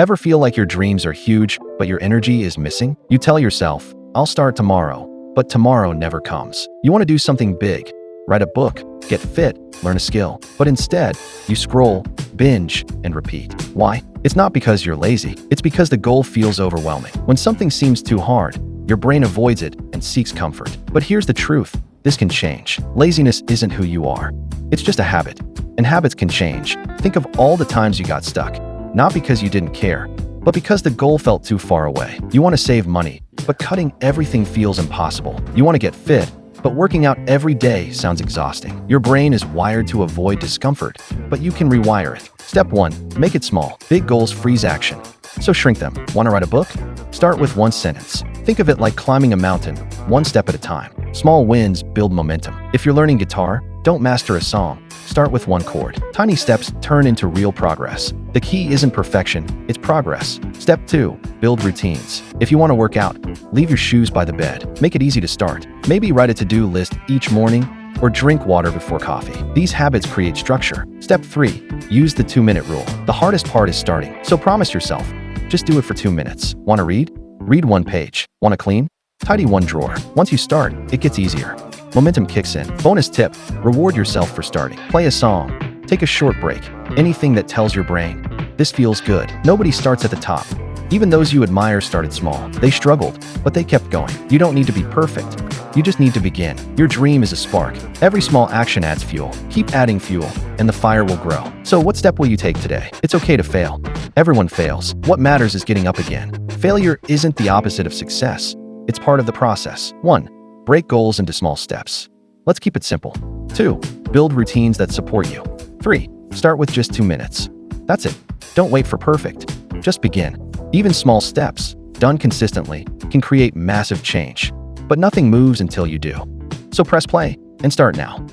Ever feel like your dreams are huge, but your energy is missing? You tell yourself, I'll start tomorrow, but tomorrow never comes. You want to do something big, write a book, get fit, learn a skill, but instead, you scroll, binge, and repeat. Why? It's not because you're lazy, it's because the goal feels overwhelming. When something seems too hard, your brain avoids it and seeks comfort. But here's the truth, this can change. Laziness isn't who you are. It's just a habit, and habits can change. Think of all the times you got stuck, not because you didn't care, but because the goal felt too far away. You want to save money, but cutting everything feels impossible. You want to get fit, but working out every day sounds exhausting. Your brain is wired to avoid discomfort, but you can rewire it. Step 1. Make it small. Big goals freeze action, so shrink them. Want to write a book? Start with one sentence. Think of it like climbing a mountain, one step at a time. Small wins build momentum. If you're learning guitar, don't master a song. Start with one chord. Tiny steps turn into real progress. The key isn't perfection, it's progress. Step 2. Build routines. If you want to work out, leave your shoes by the bed. Make it easy to start. Maybe write a to-do list each morning or drink water before coffee. These habits create structure. Step 3. Use the 2-minute rule. The hardest part is starting, so promise yourself, just do it for 2 minutes. Want to read? Read one page. Want to clean? Tidy one drawer. Once you start, it gets easier. Momentum kicks in. Bonus tip, reward yourself for starting. Play a song. Take a short break. Anything that tells your brain, this feels good. Nobody starts at the top. Even those you admire started small. They struggled, but they kept going. You don't need to be perfect. You just need to begin. Your dream is a spark. Every small action adds fuel. Keep adding fuel, and the fire will grow. So what step will you take today? It's okay to fail. Everyone fails. What matters is getting up again. Failure isn't the opposite of success. It's part of the process. 1. Break goals into small steps. Let's keep it simple. 2. Build routines that support you. 3. Start with just 2 minutes. That's it. Don't wait for perfect. Just begin. Even small steps, done consistently, can create massive change. But nothing moves until you do. So press play and start now.